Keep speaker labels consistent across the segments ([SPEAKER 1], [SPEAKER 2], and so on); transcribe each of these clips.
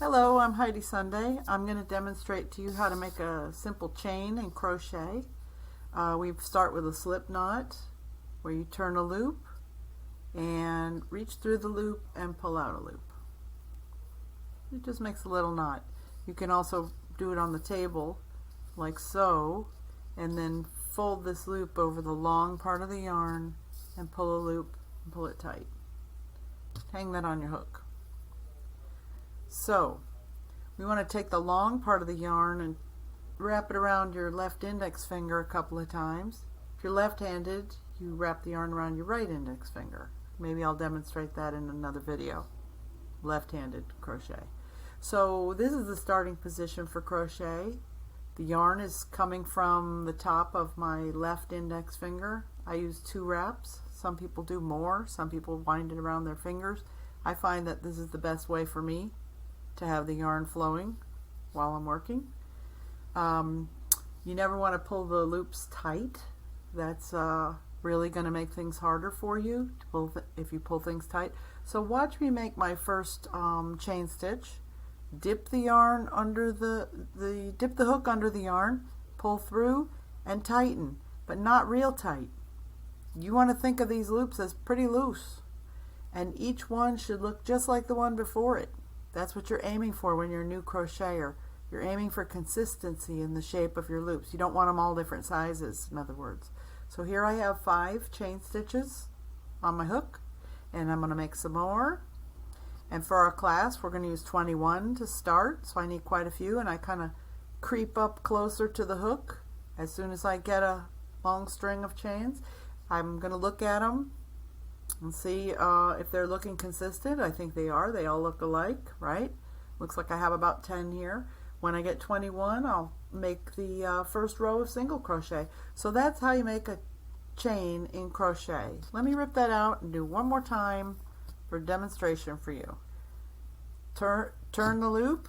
[SPEAKER 1] Hello, I'm Heidi Sunday. I'm going to demonstrate to you how to make a simple chain in crochet. We start with a slip knot where you turn a loop and reach through the loop and pull out a loop. It just makes a little knot. You can also do it on the table like so, and then fold this loop over the long part of the yarn and pull a loop and pull it tight. Hang that on your hook. So we want to take the long part of the yarn and wrap it around your left index finger a couple of times. If you're left-handed, you wrap the yarn around your right index finger. Maybe I'll demonstrate that in another video. Left-handed crochet. So this is the starting position for crochet. The yarn is coming from the top of my left index finger. I use 2 wraps. Some people do more. Some people wind it around their fingers. I find that this is the best way for me to have the yarn flowing while I'm working. You never want to pull the loops tight. That's really going to make things harder for you to pull if you pull things tight. So watch me make my first chain stitch. Dip the yarn under dip the hook under the yarn, pull through and tighten, but not real tight. You want to think of these loops as pretty loose, and each one should look just like the one before it. That's what you're aiming for when you're a new crocheter. You're aiming for consistency in the shape of your loops. You don't want them all different sizes, in other words. So here I have 5 chain stitches on my hook, and I'm going to make some more. And for our class, we're going to use 21 to start, so I need quite a few, and I kind of creep up closer to the hook as soon as I get a long string of chains. I'm going to look at them and see if they're looking consistent. I think they are. They all look alike, right? Looks like I have about 10 here. When I get 21, I'll make the first row of single crochet. So that's how you make a chain in crochet. Let me rip that out and do one more time for demonstration for you. Turn the loop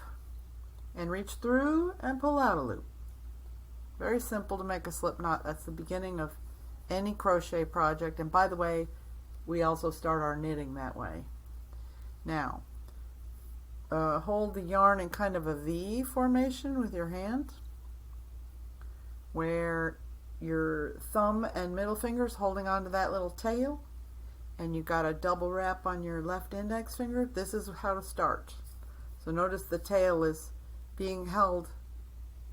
[SPEAKER 1] and reach through and pull out a loop. Very simple to make a slip knot. That's the beginning of any crochet project. And by the way, we also start our knitting that way. Now, hold the yarn in kind of a V formation with your hand, where your thumb and middle fingers holding onto that little tail, and you've got a double wrap on your left index finger. This is how to start. So notice the tail is being held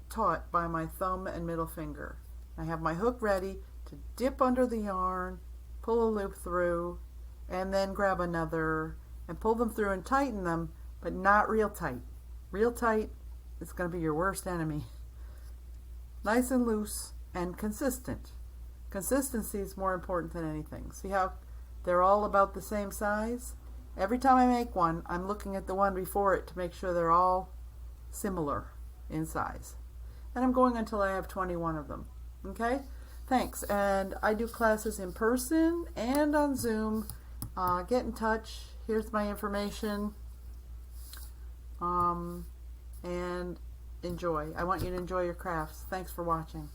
[SPEAKER 1] taut by my thumb and middle finger. I have my hook ready to dip under the yarn, pull a loop through, and then grab another and pull them through and tighten them, but not real tight. Real tight is going to be your worst enemy. Nice and loose and consistent. Consistency is more important than anything. See how they're all about the same size? Every time I make one, I'm looking at the one before it to make sure they're all similar in size. And I'm going until I have 21 of them. Okay? Thanks. And I do classes in person and on Zoom. Get in touch. Here's my information. And enjoy. I want you to enjoy your crafts. Thanks for watching.